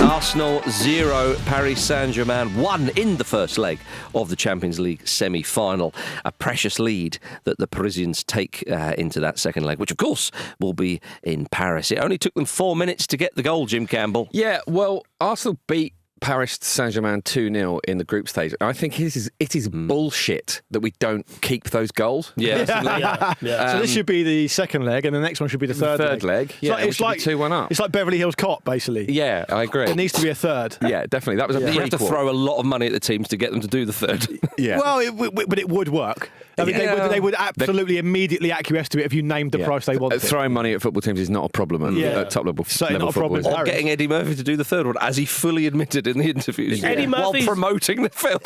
Arsenal 0, Paris Saint-Germain 1 in the first leg of the Champions League semi-final. A precious lead that the Parisians take into that second leg, which of course will be in Paris. It only took them 4 minutes to get the goal, Jim Campbell. Yeah, well, Arsenal beat Paris Saint-Germain 2-0 in the group stage. I think it is bullshit that we don't keep those goals. Yeah. So this should be the second leg, and the next one should be the third leg. Yeah, it's like 2-1 up. It's like Beverly Hills Cop, basically. Yeah, I agree. It needs to be a third. Yeah, definitely. That was a prequel. You have to throw a lot of money at the teams to get them to do the third. Yeah. Well, but it would work. I mean, they would absolutely immediately acquiesce to it if you named the price they wanted. Throwing money at football teams is not a problem at top level. Certainly level not a problem. football. Or getting Eddie Murphy to do the third one, as he fully admitted in the interviews while promoting the film.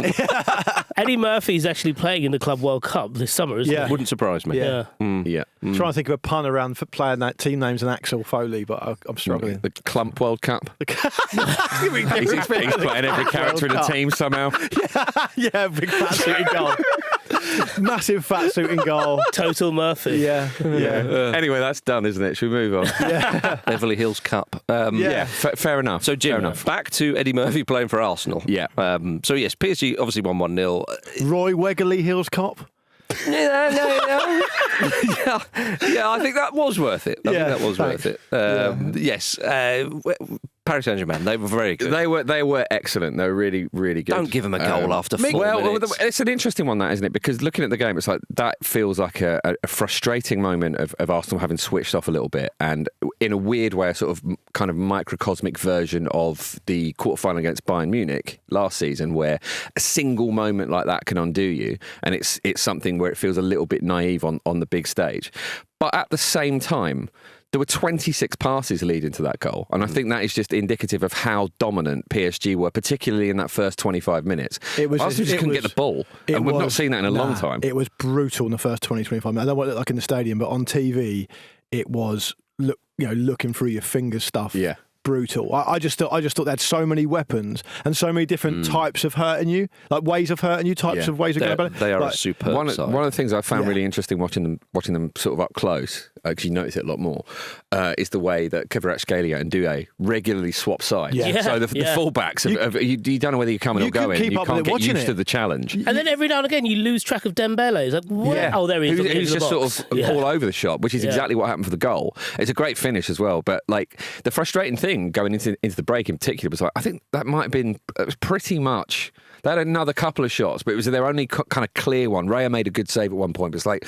Eddie Murphy's actually playing in the Club World Cup this summer, isn't he? Wouldn't surprise me. Yeah. Trying to think of a pun around for playing that team names and Axel Foley, but I'm struggling. The Clump World Cup. He's playing every character in the team somehow. Yeah, big fat suit and goal. Massive fat suit and goal. Total Murphy. Yeah. Anyway, that's done, isn't it? Should we move on? Beverly Hills Cup. Fair enough. So, Jim, back to Eddie Murphy playing for Arsenal. Yeah. So, yes, PSG obviously won 1-0. Roy Wegerly Hills Cop. Yeah, I think that was worth it. Yes. Paris Saint-Germain, they were very good. They were excellent. They were really, really good. Don't give them a goal after 4 minutes. It's an interesting one, that, isn't it? Because looking at the game, it's like that feels like a frustrating moment of Arsenal having switched off a little bit, and in a weird way, a sort of kind of microcosmic version of the quarterfinal against Bayern Munich last season, where a single moment like that can undo you, and it's something where it feels a little bit naive on the big stage. But at the same time, there were 26 passes leading to that goal. And I think that is just indicative of how dominant PSG were, particularly in that first 25 minutes. Arsenal just couldn't get the ball. And we've not seen that in a long time. It was brutal in the first 20, 25 minutes. I don't know what it looked like in the stadium, but on TV, it was looking through your fingers stuff. Yeah. Brutal. I just thought they had so many weapons and so many different types of hurting you, like ways of hurting you, types of ways of going about it. They are a superb side. One of the things I found really interesting watching them sort of up close, because you notice it a lot more, is the way that Kvaratskhelia and Doué regularly swap sides. Yeah. So the fullbacks, you don't know whether you're coming or going. You can't get used to the challenge. And then every now and again, you lose track of Dembele. It's like, what? Yeah. Oh, there he is. Who's just sort of all over the shop, which is exactly what happened for the goal. It's a great finish as well. But like the frustrating thing going into the break in particular was like, I think that might have been, it was pretty much, they had another couple of shots, but it was their only kind of clear one. Raya made a good save at one point, but it's like,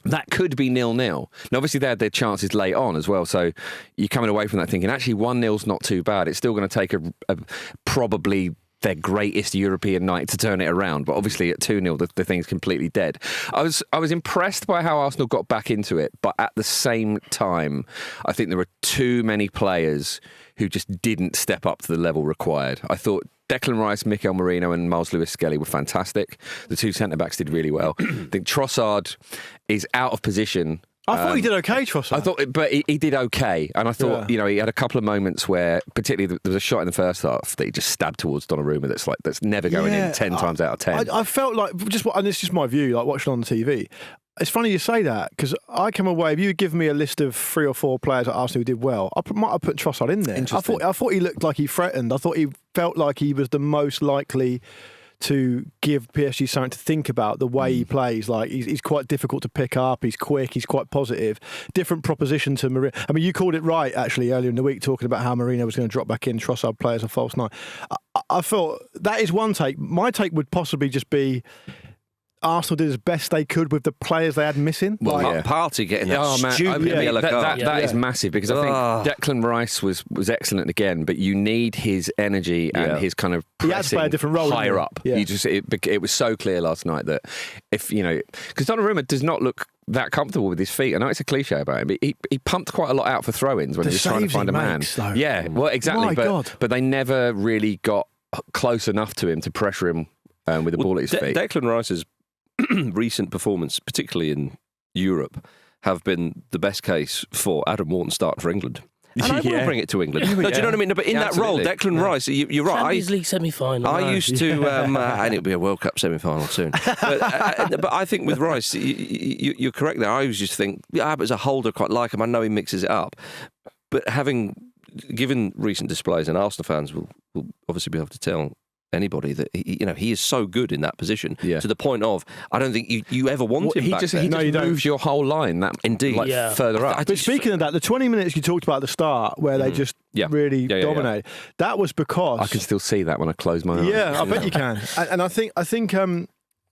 that could be 0-0. Now, obviously, they had their chances late on as well, so you're coming away from that thinking, actually, 1-0's not too bad. It's still going to take a probably their greatest European night to turn it around, but obviously at 2-0 the thing's completely dead. I was impressed by how Arsenal got back into it, but at the same time I think there were too many players who just didn't step up to the level required. I thought Declan Rice, Mikel Merino and Miles Lewis-Skelly were fantastic. The two centre-backs did really well. I think Trossard is out of position. I thought he did okay, Trossard. But he did okay, and I thought he had a couple of moments where, particularly there was a shot in the first half that he just stabbed towards Donnarumma. That's never going in 10 times out of 10. I felt like and this is just my view, like watching on the TV. It's funny you say that, because I came away, if you would give me a list of 3 or 4 players at Arsenal who did well, might have put Trossard in there. I thought he looked like he threatened. I thought he felt like he was the most likely to give PSG something to think about, the way he plays. Like he's quite difficult to pick up, he's quick, he's quite positive. Different proposition to Marino. I mean, you called it right actually earlier in the week, talking about how Marino was going to drop back in, Trossard play as a false nine. I thought that is one take. My take would possibly just be Arsenal did as best they could with the players they had missing. Party getting that stupid yellow card. That is massive, because I think Declan Rice was excellent again, but you need his energy and his kind of pressing, he had to play a different role higher up. Yeah. It was so clear last night that if because Donnarumma does not look that comfortable with his feet. I know it's a cliche about him, but he pumped quite a lot out for throw-ins when he was trying to find a man. Yeah, well, exactly. But they never really got close enough to him to pressure him with the ball at his feet. Declan Rice's recent performance, particularly in Europe, have been the best case for Adam Wharton starting for England. And I will bring it to England. No, do you know what I mean? No, but in that role, Declan Rice, you're right. Champions League semi-final. I used to, and it'll be a World Cup semi-final soon. But I think with Rice, you're correct there. I always just think, but as a holder, I quite like him. I know he mixes it up. But having given recent displays, and Arsenal fans will obviously be able to tell anybody that he is so good in that position to the point of I don't think you ever want him back there. He just moves your whole line that indeed further up. But speaking of that, the 20 minutes you talked about at the start where they just really dominated, that was because I can still see that when I close my eyes. Yeah, I bet you can. And I think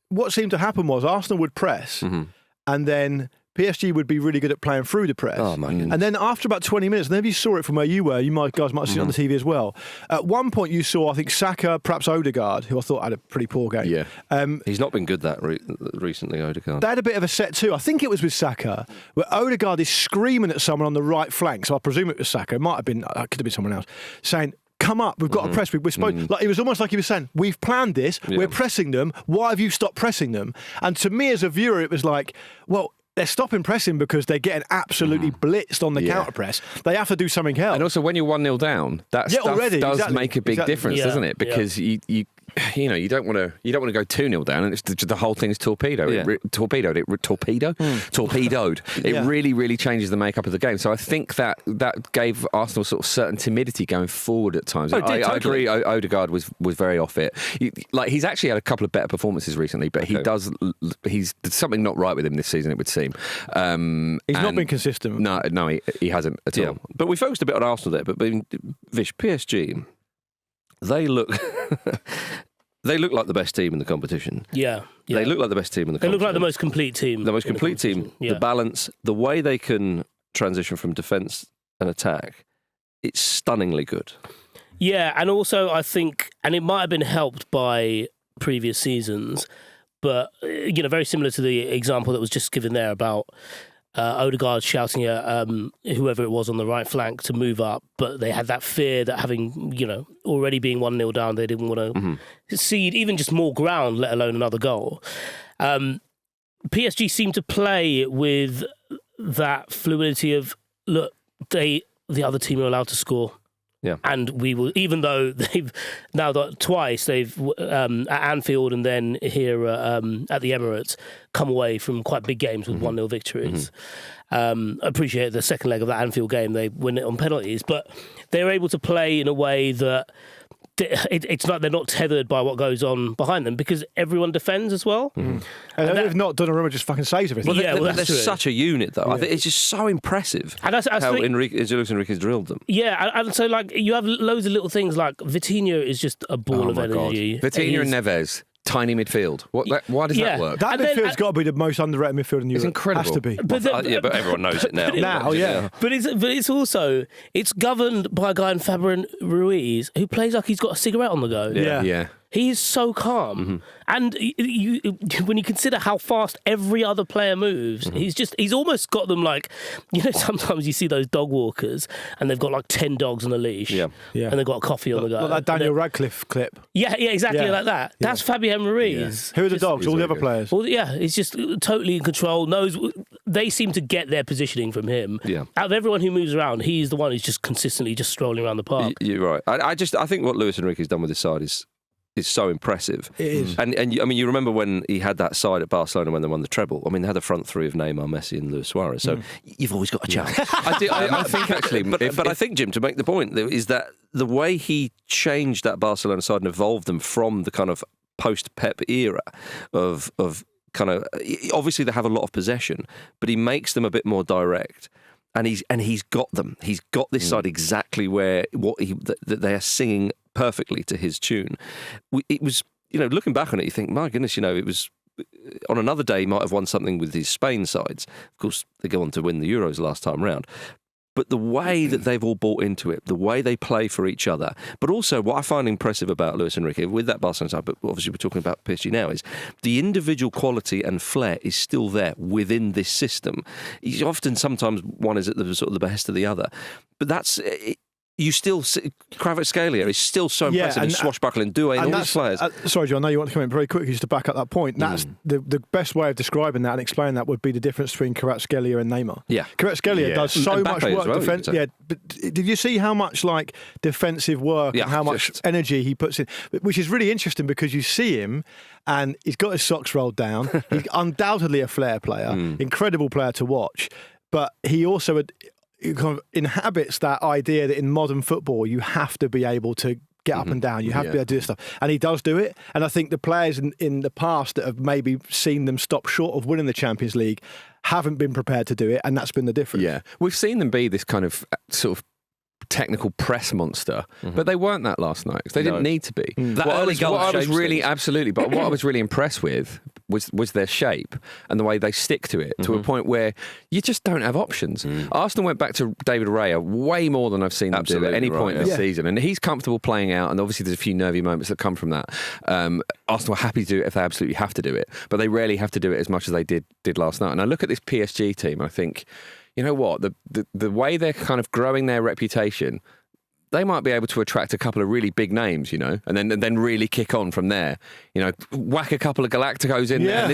what seemed to happen was Arsenal would press and then PSG would be really good at playing through the press. Oh, my goodness. And then after about 20 minutes, and then you saw it from where you were, guys might have seen it on the TV as well. At one point you saw, I think, Saka, perhaps Odegaard, who I thought had a pretty poor game. Yeah. He's not been good that recently, Odegaard. They had a bit of a set too. I think it was with Saka, where Odegaard is screaming at someone on the right flank. So I presume it was Saka. It could have been someone else, saying, come up, we've got to press. We're supposed, like, it was almost like he was saying, we've planned this, we're pressing them, why have you stopped pressing them? And to me as a viewer, it was like, well, they're stopping pressing because they're getting absolutely blitzed on the counter press. They have to do something else. And also, when you're 1-0 down, that stuff does make a big difference, doesn't it? Because you don't want to go 2-0 down, and it's the whole thing is torpedoed. Torpedoed. It really, really changes the makeup of the game. So I think that gave Arsenal sort of certain timidity going forward at times. I agree. Odegaard was very off it. He's actually had a couple of better performances recently, but there's something not right with him this season, it would seem. He's not been consistent. No, he hasn't at all. But we focused a bit on Arsenal there. But Vish, PSG, they look like the best team in the competition. Yeah. They look like the best team in the competition. They look like the most complete team. The most complete team. The balance, the way they can transition from defence and attack, it's stunningly good. Yeah, and also I think, and it might have been helped by previous seasons, but very similar to the example that was just given there about Odegaard shouting at whoever it was on the right flank to move up, but they had that fear that having, already being 1-0 down, they didn't want to cede even just more ground, let alone another goal. PSG seemed to play with that fluidity of, look, the other team are allowed to score. Yeah, and we will, even though they've now got twice, they've at Anfield and then here at the Emirates, come away from quite big games with 1-0 victories. Appreciate the second leg of that Anfield game, they win it on penalties, but they were able to play in a way that it's like they're not tethered by what goes on behind them because everyone defends as well. And if not, Donnarumma just fucking saves everything. They're such a unit, though. I think it's just so impressive how Luis Enrique's drilled them. Yeah, and so you have loads of little things like Vitinha is just a ball of energy. Vitinha and Neves. Tiny midfield. Why does that work? That midfield's got to be the most underrated midfield in Europe. It's incredible. Has to be. But everyone knows it now. But it's also governed by a guy in Fabian Ruiz who plays like he's got a cigarette on the go. Yeah. He's so calm. And when you consider how fast every other player moves, he's almost got them like, sometimes you see those dog walkers and they've got like 10 dogs on a leash. And they've got a coffee on the go. Like that Daniel Radcliffe clip. Yeah, exactly like that. That's Fabian Ruiz. Who are the dogs? All the other players? Well, he's just totally in control. They seem to get their positioning from him. Yeah. Out of everyone who moves around, he's the one who's just consistently just strolling around the park. You're right. I think what Luis Enrique's done with this side is so impressive. It is. And you remember when he had that side at Barcelona when they won the treble? I mean, they had the front three of Neymar, Messi and Luis Suarez. So you've always got a chance. I think actually... But I think, Jim, to make the point, is that the way he changed that Barcelona side and evolved them from the kind of post-Pep era of kind of... Obviously, they have a lot of possession, but he makes them a bit more direct. And he's got them. He's got this side exactly where that they are singing perfectly to his tune. It was, looking back on it, you think, my goodness, it was on another day he might have won something with his Spain sides. Of course, they go on to win the Euros last time round. But the way that they've all bought into it, the way they play for each other, but also what I find impressive about Luis Enrique with that Barcelona side, but obviously we're talking about PSG now, is the individual quality and flair is still there within this system. Sometimes one is at the sort of the behest of the other, but that's. You still see Kvaratskhelia is still so impressive and swashbuckling, Doué, and all these players. Sorry, John, I know you want to come in very quickly just to back up that point. That's the best way of describing that and explaining that would be the difference between Kvaratskhelia and Neymar. Yeah, Kvaratskhelia does so and much Mbappé work. Well, but did you see how much defensive work and how much energy he puts in? Which is really interesting because you see him and he's got his socks rolled down. He's undoubtedly a flair player, incredible player to watch. But he also it kind of inhabits that idea that in modern football you have to be able to get up and down. You have to be able to do this stuff. And he does do it. And I think the players in the past that have maybe seen them stop short of winning the Champions League haven't been prepared to do it. And that's been the difference. Yeah. We've seen them be this kind of sort of technical press monster, but they weren't that last night. They didn't need to be. That early goal what I was shapes really things. absolutely, but what I was really impressed with was their shape and the way they stick to it to a point where you just don't have options. Arsenal went back to David Raya way more than I've seen them do at any point this season, and he's comfortable playing out. And obviously, there's a few nervy moments that come from that. Arsenal are happy to do it if they absolutely have to do it, but they rarely have to do it as much as they did last night. And I look at this PSG team, and I think, you know what, the way they're kind of growing their reputation, they might be able to attract a couple of really big names, you know, and then really kick on from there. You know, whack a couple of Galacticos in there. And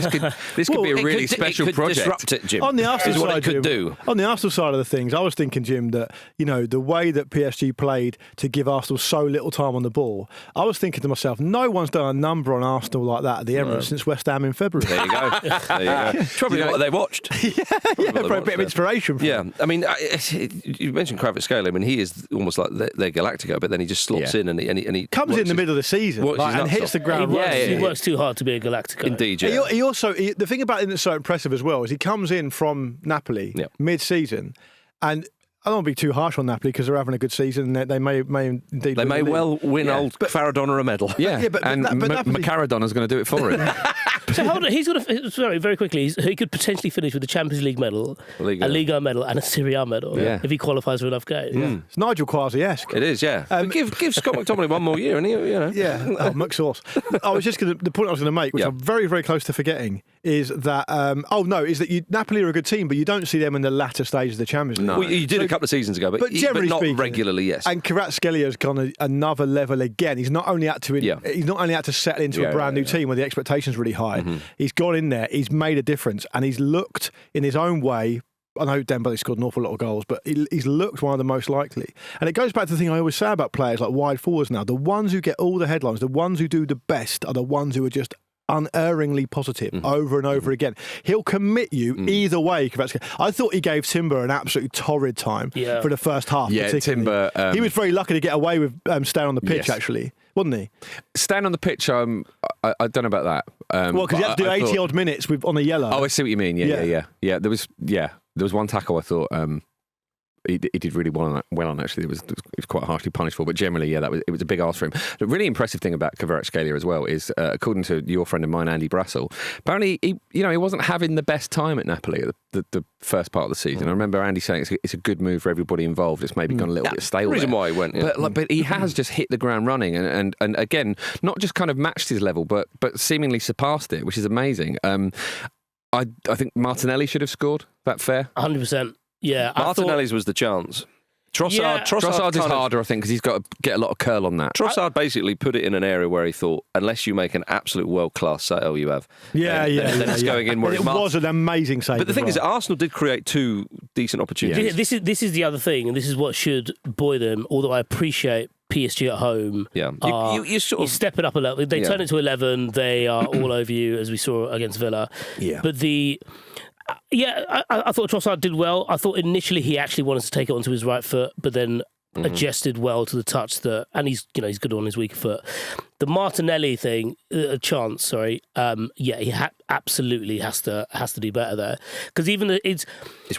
this could be a really special project. Disrupt it, Jim. On the Arsenal is what side, it could Jim, do. On the Arsenal side of the things, I was thinking, Jim, that, you know, the way that PSG played to give Arsenal so little time on the ball, I was thinking to myself, no one's done a number on Arsenal like that at the Emirates since West Ham in February. There you go. There you go. Probably what they watched. For a bit of inspiration. Yeah, I mean, you mentioned Kvaratskhelia. I mean, he is almost like their Galactico, but then he just slots in and he comes in the middle of the season and hits the ground. He works too hard to be a Galactico. Indeed, yeah. He also, the thing about him that's so impressive as well is he comes in from Napoli mid-season, and I don't want to be too harsh on Napoli because they're having a good season. They may indeed. They may well win old Faradona a medal. Yeah, but Napoli... Macaradona's going to do it for him. So hold on, he's got very quickly. He could potentially finish with a Champions League medal, a Liga medal, and a Serie A medal if he qualifies for enough games. Yeah. It's Nigel Quasi-esque. It is, yeah. But give Scott McTominay one more year, and you know. Yeah, McSauce. I was just the point I was going to make, which I'm very, very close to forgetting, is that Napoli are a good team, but you don't see them in the latter stages of the Champions League. No. Well, you did a couple of seasons ago, but generally not speaking, regularly. Yes. And Kvaratskhelia gone another level again. He's not only had to settle into a brand new team where the expectations really high. He's gone in there. He's made a difference, and he's looked in his own way. I know Dembele scored an awful lot of goals, but he's looked one of the most likely. And it goes back to the thing I always say about players like wide forwards now. The ones who get all the headlines, the ones who do the best, are the ones who are just unerringly positive over and over again. He'll commit you either way. I thought he gave Timber an absolutely torrid time for the first half. Yeah, Timber. He was very lucky to get away with staying on the pitch, actually, wasn't he? Staying on the pitch, I don't know about that. Well, because he had to do 80-odd minutes on a yellow. Oh, I see what you mean. Yeah. There was one tackle I thought he did really well on. Actually, it was quite harshly punished for, but generally, it was a big ask for him. The really impressive thing about Kvaratskhelia as well is, according to your friend of mine, Andy Brassel, apparently he wasn't having the best time at Napoli at the first part of the season. I remember Andy saying it's a good move for everybody involved. It's maybe gone a little bit stale. The reason why he went, but he has just hit the ground running and again, not just kind of matched his level, but seemingly surpassed it, which is amazing. I think Martinelli should have scored. That fair? 100%. Yeah, Martinelli's was the chance. Trossard is harder, I think, because he's got to get a lot of curl on that. Trossard basically put it in an area where he thought, unless you make an absolute world-class sale, you have. Then it's going in where it was an amazing save. But the thing is, Arsenal did create two decent opportunities. This is the other thing, and this is what should buoy them, although I appreciate PSG at home. Yeah, you step it up a level. They turn it to 11. They are all over you, as we saw against Villa. Yeah. But I thought Trossard did well. I thought initially he actually wanted to take it onto his right foot, but then adjusted well to the touch and he's good on his weaker foot. The Martinelli thing, he absolutely has to do better there, because even it's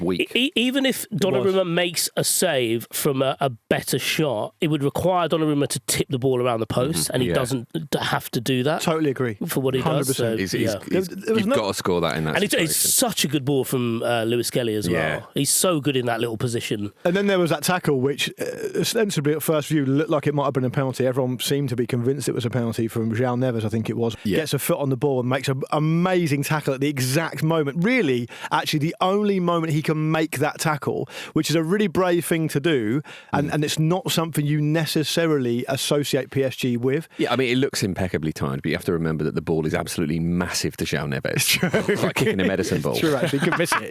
weak. Even if Donnarumma makes a save from a better shot, it would require Donnarumma to tip the ball around the post, and he doesn't have to do that. Totally agree for what he 100%. does. So, you've got to score that in that. And situation. it's such a good ball from Lewis Kelly as well. He's so good in that little position. And then there was that tackle, which ostensibly at first view looked like it might have been a penalty. Everyone seemed to be convinced it was a penalty from João Neves, I think it was. Gets a foot on the ball and makes an amazing tackle at the exact moment. Really, actually, the only moment he can make that tackle, which is a really brave thing to do, and it's not something you necessarily associate PSG with. Yeah, I mean, it looks impeccably timed, but you have to remember that the ball is absolutely massive to João Neves. It's true. It's like kicking a medicine ball. It's true, actually. He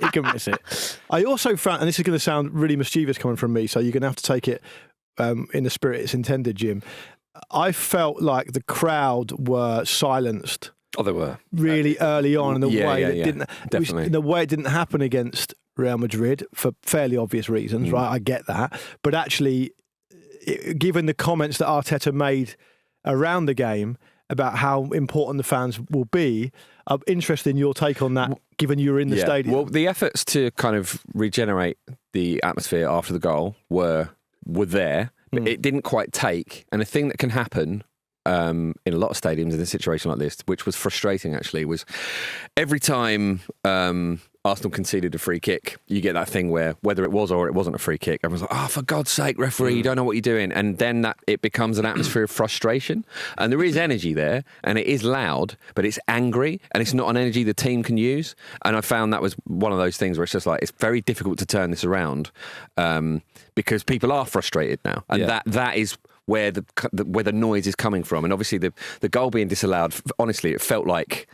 can miss it. I also found, and this is going to sound really mischievous coming from me, so you're going to have to take it in the spirit it's intended, Jim. I felt like the crowd were silenced. Oh, they were really early on in the way that definitely. in the way it didn't happen against Real Madrid for fairly obvious reasons, right? I get that. But actually, given the comments that Arteta made around the game about how important the fans will be, I'm interested in your take on that, given you were in the stadium. Well, the efforts to kind of regenerate the atmosphere after the goal were there, but it didn't quite take. And a thing that can happen in a lot of stadiums in a situation like this, which was frustrating actually, was every time Arsenal conceded a free kick, you get that thing where whether it was or it wasn't a free kick, everyone's like, oh, for God's sake, referee, you don't know what you're doing. And then it becomes an atmosphere of frustration. And there is energy there, and it is loud, but it's angry, and it's not an energy the team can use. And I found that was one of those things where it's just like, it's very difficult to turn this around because people are frustrated now. And that is where the noise is coming from. And obviously the goal being disallowed, honestly, it felt like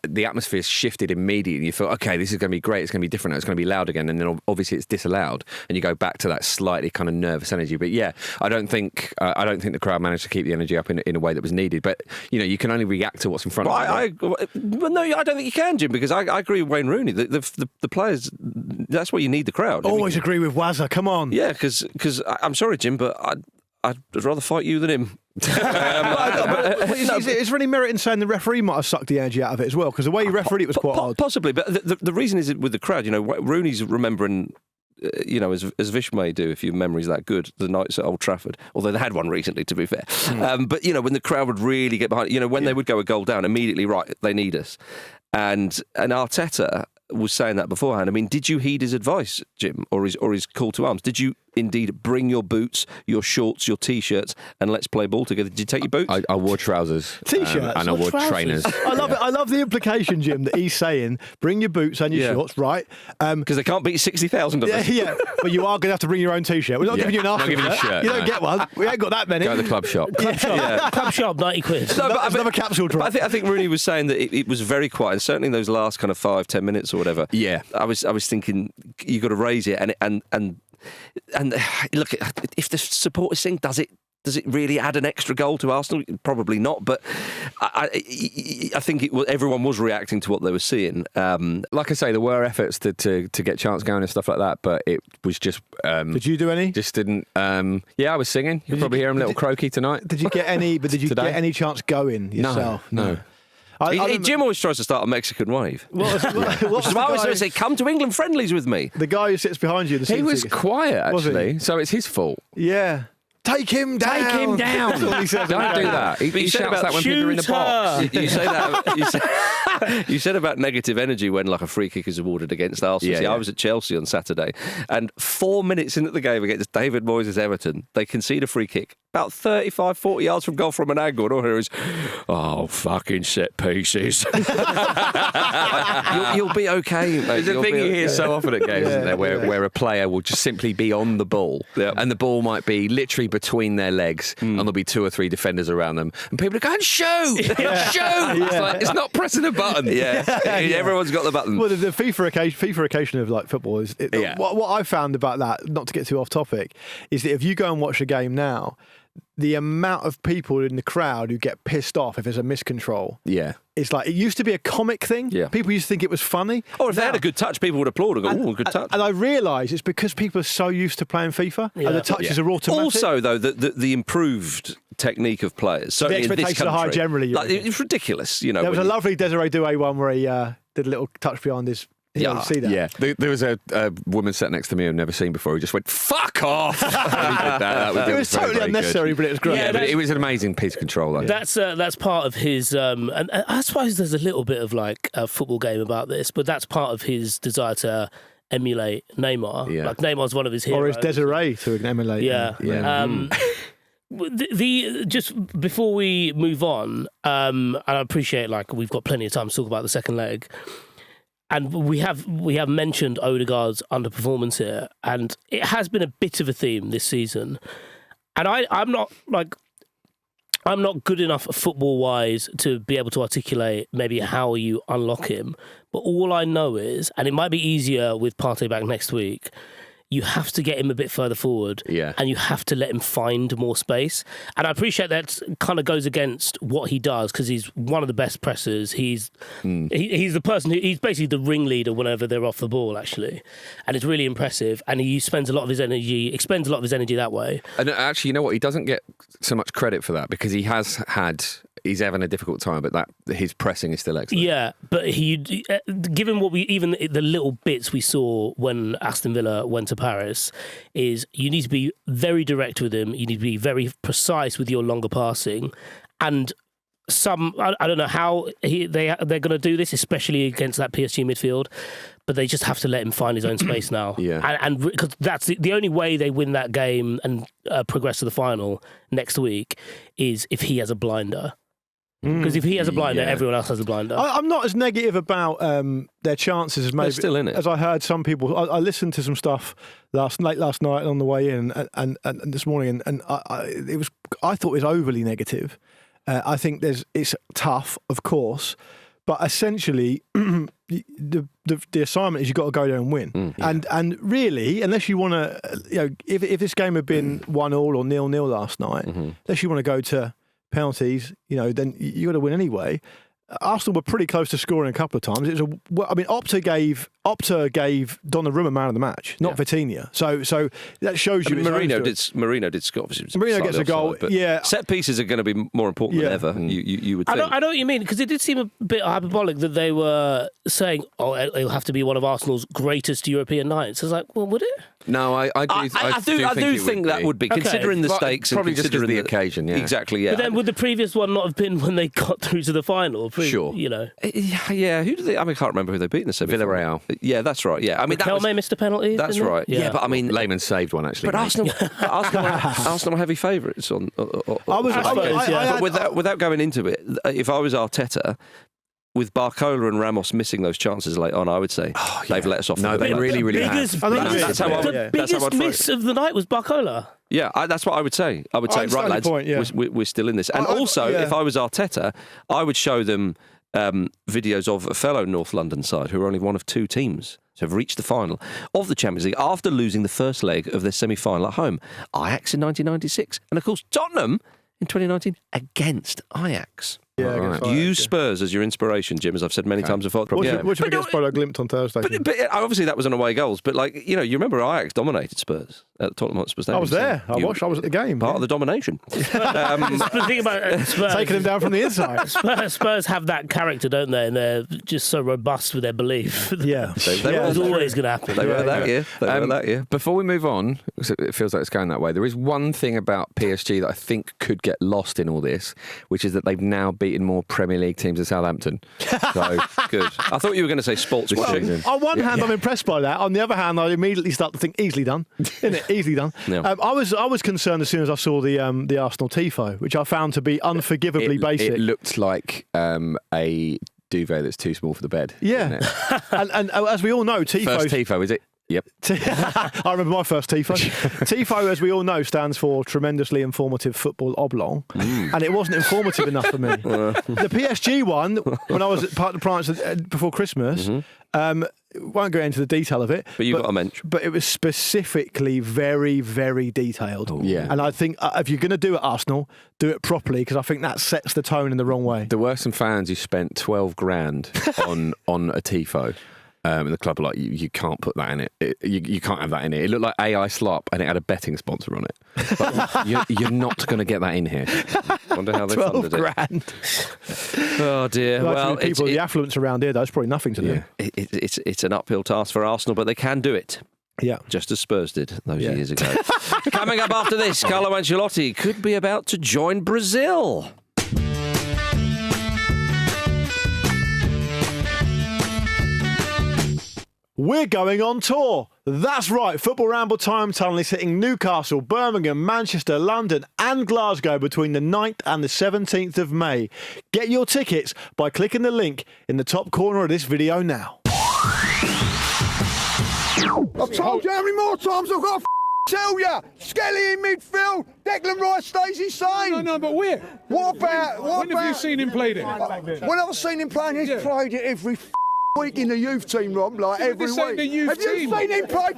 the atmosphere shifted immediately. You thought, okay, this is going to be great. It's going to be different. It's going to be loud again. And then obviously it's disallowed, and you go back to that slightly kind of nervous energy. But yeah, I don't think the crowd managed to keep the energy up in a way that was needed. But you can only react to what's in front of you. No, I don't think you can, Jim, because I agree with Wayne Rooney. The players, that's what you need the crowd. Always agree with Wazza. Come on. Yeah, because I'm sorry, Jim, but I'd rather fight you than him. Is there any merit in saying the referee might have sucked the energy out of it as well? Because the way he refereed it was quite odd. Possibly, but the reason is with the crowd. Rooney's remembering, as Vish may do, if your memory's that good, the nights at Old Trafford. Although they had one recently, to be fair. But when the crowd would really get behind, when they would go a goal down, immediately, right, they need us. And Arteta was saying that beforehand. I mean, did you heed his advice, Jim, or his call to arms? Did you indeed bring your boots, your shorts, your T-shirts, and let's play ball together? Did you take your boots? I wore trousers, T-shirts, and I wore trainers. I love it. I love the implication, Jim, that he's saying bring your boots and your shorts, right? Because they can't beat 60,000 of them. Yeah, but you are going to have to bring your own T-shirt. We're not giving you an Arsenal shirt. shirt. You don't get one. We ain't got that many. Go to the club shop. Club shop, 90 quid. No, but another capsule drop. I think Rooney was saying that it was very quiet, and certainly in those last kind of 5-10 minutes or whatever. Yeah, I was thinking you got to raise it, and look, if the supporters sing, does it really add an extra goal to Arsenal? Probably not, but I think everyone was reacting to what they were seeing. Like I say, there were efforts to get chants going and stuff like that, but it was just. Did you do any? Just didn't. Yeah, I was singing. You probably hear him a little croaky tonight. Did you get any? But did you get any chants going yourself? No. Jim always tries to start a Mexican wave. Which is why I was going to say, come to England friendlies with me. The guy who sits behind you. He was quiet, actually, so it's his fault. Yeah. Take him down. Take him down. That's all he says. Don't do that. He shouts that when people are in the box. You say that. You said about negative energy when like a free kick is awarded against Arsenal. I was at Chelsea on Saturday, and 4 minutes into the game against David Moyes' Everton, they concede a free kick about 35, 40 yards from goal from an angle, and all here is, oh, fucking set pieces. You'll be okay, mate. There's a thing you hear so often at games, isn't there, where a player will just simply be on the ball, and the ball might be literally between their legs, and there'll be 2 or 3 defenders around them, and people are going, shoot! Shoot! It's not pressing a button. Everyone's got the button. Well, the FIFA-ification of like football is what I found about that, not to get too off topic, is that if you go and watch a game now, the amount of people in the crowd who get pissed off if there's a miscontrol. Yeah. It's like, it used to be a comic thing. Yeah. People used to think it was funny. Or if they had a good touch, people would applaud and go, good touch. And I realise it's because people are so used to playing FIFA and the touches are automatic. Also, though, the improved technique of players. So the expectations are high generally. It's ridiculous. There was a lovely Desiree Doué one where he did a little touch behind his... Yeah, see that? Yeah. There was a woman sat next to me I've never seen before who just went, fuck off! He did that. It was totally unnecessary, but it was great. Yeah, but it was an amazing piece of control. Though. That's part of his, and I suppose there's a little bit of like a football game about this, but that's part of his desire to emulate Neymar. Yeah. Like Neymar's one of his heroes. Or his Desiree to emulate. Yeah. Just before we move on, and I appreciate like we've got plenty of time to talk about the second leg. And we have mentioned Odegaard's underperformance here, and it has been a bit of a theme this season. And I'm not good enough football-wise to be able to articulate maybe how you unlock him. But all I know is, and it might be easier with Partey back next week, you have to get him a bit further forward, and you have to let him find more space. And I appreciate that kind of goes against what he does because he's one of the best pressers. He's the person he's basically the ringleader whenever they're off the ball, actually, and it's really impressive. And he expends a lot of his energy that way. And actually, you know what? He doesn't get so much credit for that because he's having a difficult time, but his pressing is still excellent. Yeah, but given even the little bits we saw when Aston Villa went to Paris, is you need to be very direct with him. You need to be very precise with your longer passing, and I don't know how they're going to do this, especially against that PSG midfield. But they just have to let him find his own space now. And because that's the only way they win that game and progress to the final next week is if he has a blinder. Because if he has a blinder, everyone else has a blinder. I'm not as negative about their chances as maybe. They're still in it. As I heard some people. I listened to some stuff late last night on the way in and this morning, and I thought it was overly negative. I think it's tough, of course, but essentially the assignment is you've got to go there and win. And really, unless you want to, if this game had been 1-1 or 0-0 last night, unless you want to go to penalties, then you got to win anyway. Arsenal were pretty close to scoring a couple of times. Opta gave Donnarumma man of the match, not Vitinha. So that shows you. Marino did score. Obviously, Marino gets a goal. But set pieces are going to be more important than ever. You would think. I know what you mean, because it did seem a bit hyperbolic that they were saying, it'll have to be one of Arsenal's greatest European nights. I was like, well, would it? No, I do think that would be, considering the stakes and probably considering the occasion. Yeah, exactly. Yeah, but then would the previous one not have been when they got through to the final? Sure. Yeah. Who did they? I can't remember who they beat in the semi-final. Villarreal. Yeah, that's right. Yeah, Kelme missed a penalty. That's right. Yeah, but Lehman saved one actually. But Arsenal were heavy favourites on. But without going into it, if I was Arteta, with Barcola and Ramos missing those chances late on, I would say they've let us off. No, they really have. The biggest miss of the night was Barcola. Yeah, that's what I would say. I would say, right, lads, we're still in this. And also, if I was Arteta, I would show them videos of a fellow North London side who are only one of two teams to have reached the final of the Champions League after losing the first leg of their semi-final at home. Ajax in 1996. And, of course, Tottenham in 2019 against Ajax. Yeah, Use Spurs as your inspiration, Jim, as I've said many times before. Which against Bodo Glimt on Thursday. But obviously that was an away goals. But you remember Ajax dominated Spurs at the Tottenham Hotspur Stadium. I was there. I was at the game. Part of the domination. The thing about Spurs, taking them down from the inside. Spurs have that character, don't they? And they're just so robust with their belief. Yeah, it's always going to happen. They were that year. Before we move on, because it feels like it's going that way, there is one thing about PSG that I think could get lost in all this, which is that they've now beaten more Premier League teams than Southampton. So good. I thought you were going to say sports. On one hand, I'm impressed by that. On the other hand, I immediately start to think easily done, isn't it? Easily done. Yeah. I was concerned as soon as I saw the Arsenal tifo, which I found to be unforgivably basic. It looked like a duvet that's too small for the bed. Yeah, and as we all know, tifo. First tifo, is it? Yep. I remember my first TIFO. TIFO, as we all know, stands for Tremendously Informative Football Oblong. And it wasn't informative enough for me. The PSG one, when I was at Parc des Princes before Christmas, won't go into the detail of it. But you got a mention. But it was specifically very, very detailed. Yeah. And I think if you're going to do it, Arsenal, do it properly, because I think that sets the tone in the wrong way. There were some fans who spent 12 grand on a TIFO. And the club were like, you can't put that in it. You can't have that in it. It looked like AI Slop and it had a betting sponsor on it. But you're not going to get that in in here. Wonder how they funded 12 grand. Oh dear. Well, people, the affluence around here, that's probably nothing to them. It's an uphill task for Arsenal, but they can do it. Yeah. Just as Spurs did those years ago. Coming up after this, Carlo Ancelotti could be about to join Brazil. We're going on tour. That's right. Football Ramble Time Tunnel is hitting Newcastle, Birmingham, Manchester, London and Glasgow between the 9th and the 17th of May. Get your tickets by clicking the link in the top corner of this video now. I've told you how many more times I've got to tell you. Skelly in midfield. Declan Rice stays the same. No, but where? What about... When have you seen him play then? When I've seen him playing, he's played it every week in the youth team, Rob, like every this ain't week. the youth have team. you seen him play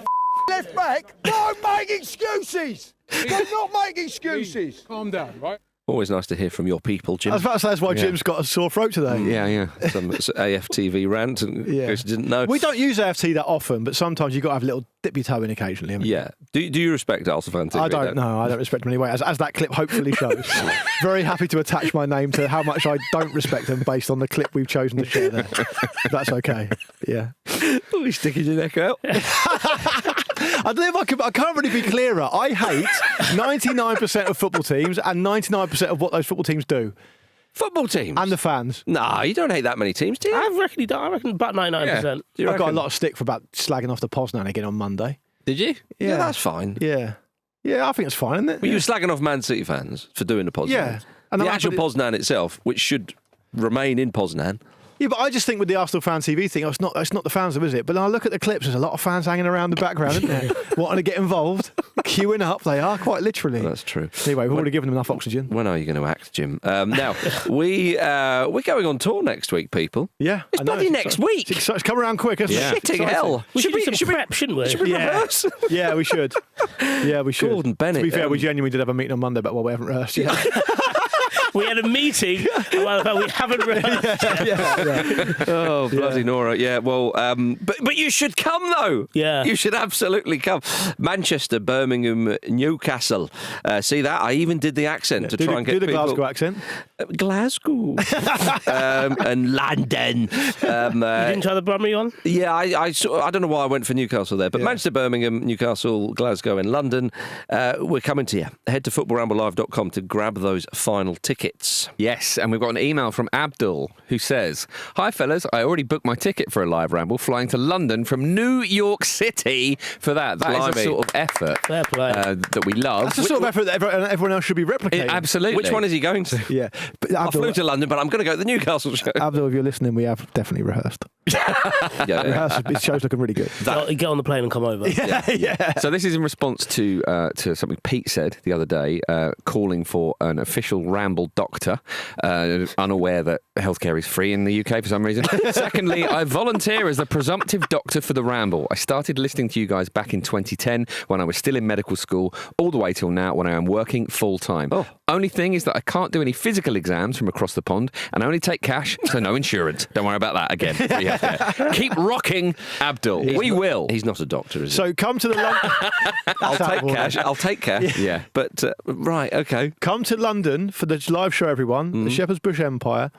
left back. Don't make excuses. Do not make excuses. Calm down, right? Always nice to hear from your people, Jim. I was about to say that's why Jim's got a sore throat today. Yeah. Some AFTV rant, and Yeah. Chris didn't know. We don't use AFT that often, but sometimes you've got to have a little dip your toe in occasionally. haven't you? Yeah. Do you respect Arsenal fan TV? I don't know. I don't respect them anyway, as that clip hopefully shows. Very happy to attach my name to how much I don't respect them based on the clip we've chosen to share there. If that's okay. Yeah. Oh, he's sticking your neck out. I don't know if I can't really be clearer. I hate 99% of football teams and 99% of what those football teams do. Football teams? And the fans. Nah, you don't hate that many teams, do you? I reckon he does. I reckon about 99%. Do you I got a reckon? lot of stick for about slagging off the Poznan again on Monday. Did you? Yeah, that's fine. Yeah. Yeah, I think it's fine, isn't it? But you were slagging off Man City fans for doing the Poznan. Yeah. And The then I actual put it- Poznan itself, which should remain in Poznan. Yeah, but I just think with the Arsenal fan TV thing, it's not the fans, though, is it? But then I look at the clips, there's a lot of fans hanging around the background, isn't there? Wanting to get involved, queuing up, they are, quite literally. That's true. Anyway, we've already given them enough oxygen. When are you going to act, Jim? Now, we're going on tour next week, people. Yeah. It's I know, bloody next week. It's come around quick, isn't Yeah. it? Shitting hell. We should do some prep, shouldn't we? Should we Yeah. rehearse? Yeah, we should. Yeah, we should. Gordon Bennett, To be fair, we genuinely did have a meeting on Monday, but we haven't rehearsed yet. We had a meeting about we haven't rehearsed. Oh, bloody Nora. Yeah, well, but you should come, though. Yeah. You should absolutely come. Manchester, Birmingham, Newcastle. See that? I even did the accent to try and get do the people... Glasgow accent. Glasgow. And London. You didn't try the Brumley one? Yeah, I don't know why I went for Newcastle there, but Manchester, Birmingham, Newcastle, Glasgow and London, we're coming to you. Head to footballramblelive.com to grab those final tickets. Yes, and we've got an email from Abdul who says, "Hi fellas, I already booked my ticket for a live ramble flying to London from New York City for that. That is Blimey. a sort of effort Fair play. that we love. That's the sort of effort that everyone else should be replicating. Absolutely. Which one is he going to? Yeah. But I flew Abdul, to London, but I'm going to go to the Newcastle show. Abdul, if you're listening, we have definitely rehearsed. Yeah. This show's looking really good. Get on the plane and come over. Yeah. So this is in response to something Pete said the other day, calling for an official ramble doctor, unaware that healthcare is free in the UK for some reason. Secondly, I volunteer as the presumptive doctor for the ramble. I started listening to you guys back in 2010 when I was still in medical school, all the way till now when I am working full time. Oh. Only thing is that I can't do any physical exams from across the pond, and I only take cash, so no insurance. Don't worry about that again. Free healthcare. Keep rocking, Abdul. We will. He's not a doctor, is he? So come to the London. I'll take cash. Yeah. But, right, okay. Come to London for the live show, everyone. The Shepherd's Bush Empire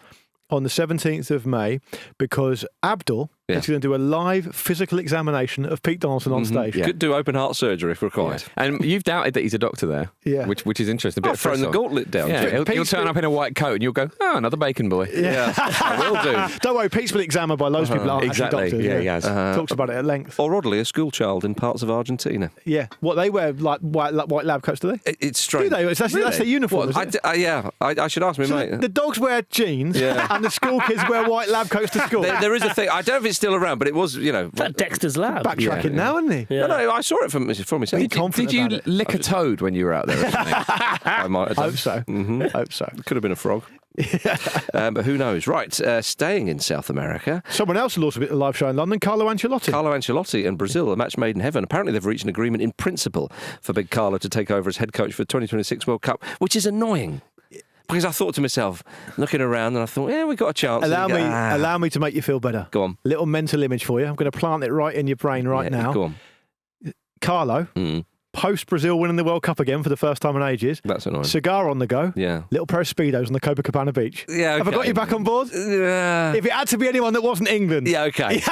on the 17th of May, because Abdul is going to do a live physical examination of Pete Donaldson on stage. Could do open heart surgery if required. And you've doubted that he's a doctor there, Yeah. which is interesting. A bit I've of thrown press the on. gauntlet down. Yeah, he'll Pete's turn up in a white coat and you'll go, oh, another bacon boy. Yeah, I will do. Don't worry, Pete's been examined by loads of people that aren't Exactly. actually doctors. Yeah, he has. Talks about it at length. Or oddly, a school child in parts of Argentina. Yeah. What, they wear like white lab coats, do they? It's Do strange. they? That's their uniform, What? isn't it? I should ask my So mate. the dogs wear jeans Yeah. and the school kids wear white lab coats to school. There is a thing. I don't know if it's still around, but it was, That Dexter's Lab. Backtracking now, isn't he? Yeah. No, I saw it from myself. Be confident Did you about it. lick a toad when you were out there? Or something? I might have done. Hope so. Hope so. Could have been a frog. But who knows? Right, staying in South America, Someone else will also be at the live show in London, Carlo Ancelotti. Carlo Ancelotti and Brazil, a match made in heaven. Apparently they've reached an agreement in principle for Big Carlo to take over as head coach for the 2026 World Cup, which is annoying. Because I thought to myself, looking around, and I thought, yeah, we've got a chance. Allow me to make you feel better. Go on. Little mental image for you. I'm going to plant it right in your brain right now. Go on. Carlo, post Brazil winning the World Cup again for the first time in ages. That's annoying. Cigar on the go. Yeah. Little pair of Speedos on the Copacabana beach. Yeah, Have I got okay. you back on board? Yeah. If it had to be anyone that wasn't England. Yeah, okay.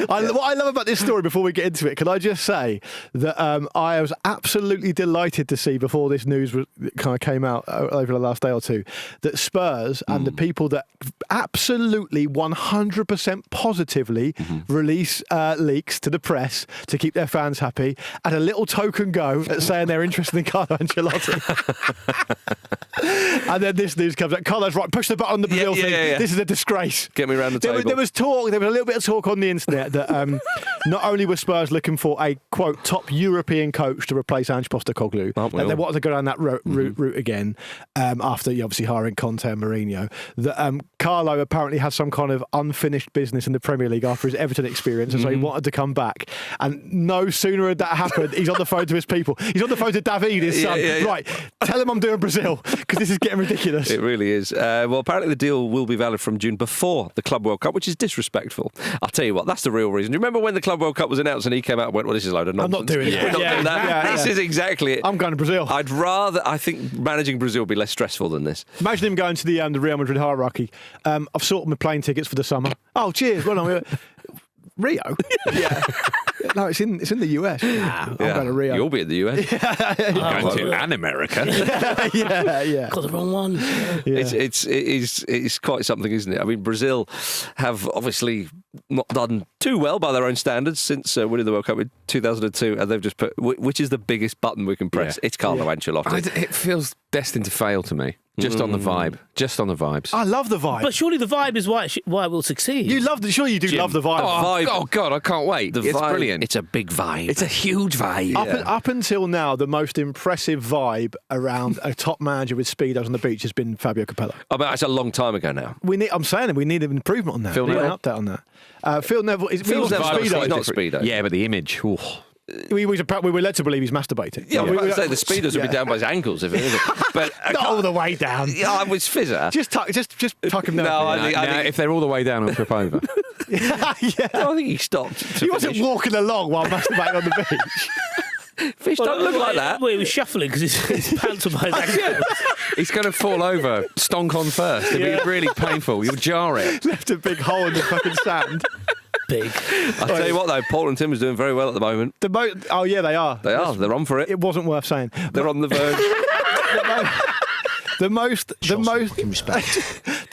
What I love about this story, before we get into it, can I just say that I was absolutely delighted to see, before this news kind of came out over the last day or two, that Spurs and the people that absolutely 100% positively release leaks to the press to keep their fans happy had a little token go at saying they're interested in Carlo Ancelotti. And then this news comes out. Carlo's right, push the button on the Brazil thing. yeah. This is a disgrace. Get me around the table. There was talk, there was a little bit of talk on the Insta net that not only were Spurs looking for a, quote, top European coach to replace Ange Postecoglou, they wanted to go down that route again after obviously hiring Conte and Mourinho, that Carlo apparently had some kind of unfinished business in the Premier League after his Everton experience, and so he wanted to come back. And no sooner had that happened, he's on the phone to his people. He's on the phone to David, his son. Right, tell him I'm doing Brazil, because this is getting ridiculous. It really is. Well, apparently the deal will be valid from June before the Club World Cup, which is disrespectful. I'll tell you what, that's the real reason. Do you remember when the Club World Cup was announced and he came out and went, well, this is a load of nonsense. I'm not doing it. We're not doing that. This is exactly it. I'm going to Brazil. I think managing Brazil would be less stressful than this. Imagine him going to the Real Madrid hierarchy. I've sorted my plane tickets for the summer. Oh, cheers. Well done. Rio? Yeah. No, it's in the US. I'm going to Rio. You'll be in the US. You're going to and America. yeah. Got the wrong one. Yeah. It's quite something, isn't it? I mean, Brazil have obviously not done too well by their own standards since winning the World Cup in 2002, and they've just put, which is the biggest button we can press? It's Carlo Ancelotti. It feels destined to fail to me. Just on the vibe. Just on the vibes. I love the vibe. But surely the vibe is why it will succeed. You love the. Surely you do love the vibe. Oh God, I can't wait. It's vibe, brilliant. It's a big vibe. It's a huge vibe. Up until now, the most impressive vibe around a top manager with speedos on the beach has been Fabio Capello. I mean, that's a long time ago now. I'm saying we need an improvement on that. Phil Neville? An update on that. Phil Neville. Phil's not Neville, speedo. he's not speedo. Yeah, but the image. Ooh. We were led to believe he's masturbating. Yeah, we would say the speedos would be down by his ankles if it isn't. But not all the way down. Yeah, I was fizzer. Just tuck him down. No, I think If they're all the way down, I'll trip over. I think he stopped. He wasn't walking along while masturbating on the beach. Fish don't look like that. Well, he was shuffling because his pants were by his ankles. He's going to fall over, stonk on first. It'll be really painful. You'll jar it. Left a big hole in the fucking sand. Big. I'll tell you what, though, Paul and Tim is doing very well at the moment. Oh yeah, they are. They are. They're on for it. It wasn't worth saying. They're on the verge. The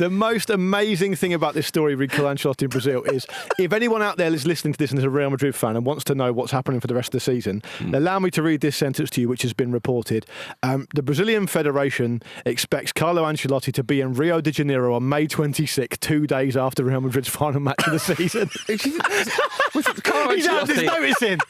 most amazing thing about this story with Carlo Ancelotti in Brazil is, if anyone out there is listening to this and is a Real Madrid fan and wants to know what's happening for the rest of the season, allow me to read this sentence to you, which has been reported. The Brazilian Federation expects Carlo Ancelotti to be in Rio de Janeiro on May 26th, 2 days after Real Madrid's final match of the season. He's had his notice in.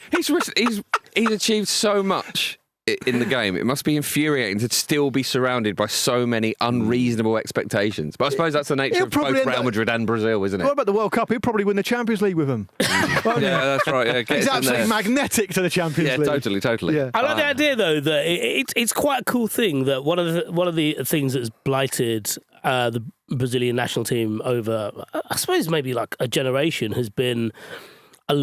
He's achieved so much in the game. It must be infuriating to still be surrounded by so many unreasonable expectations. But I suppose that's the nature of both Real Madrid and Brazil, isn't it? What about the World Cup? He'll probably win the Champions League with them. Yeah, that's right. Yeah, he's absolutely magnetic to the Champions League. Totally. Yeah. I like the idea, though, that it's quite a cool thing that one of the things that's blighted the Brazilian national team over, I suppose, maybe like a generation has been a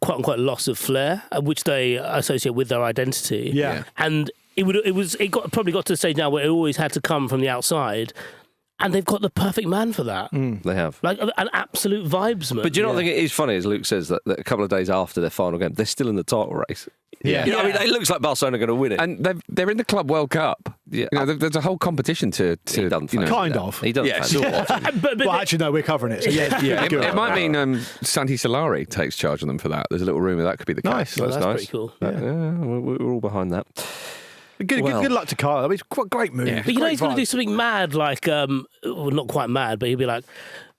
quote unquote loss of flair, which they associate with their identity. Yeah. And it probably got to the stage now where it always had to come from the outside. And they've got the perfect man for that. They have. Like an absolute vibesman. But do you not think it is funny, as Luke says, that a couple of days after their final game, they're still in the title race? Yeah. You know, I mean, it looks like Barcelona are going to win it. And they're in the Club World Cup. Yeah. You know, there's a whole competition to He doesn't fancy kind that. of. He doesn't Yeah, fancy sort that. of. but Well, actually, no, we're covering it. So yeah, It might mean Santi Solari takes charge of them for that. There's a little rumour that could be the case. Nice. that's nice. pretty cool. Yeah, we're all behind that. Good luck to Carlo. I mean, it's quite a great move. Yeah. But he's going to do something mad, like, well, not quite mad, but he'll be like,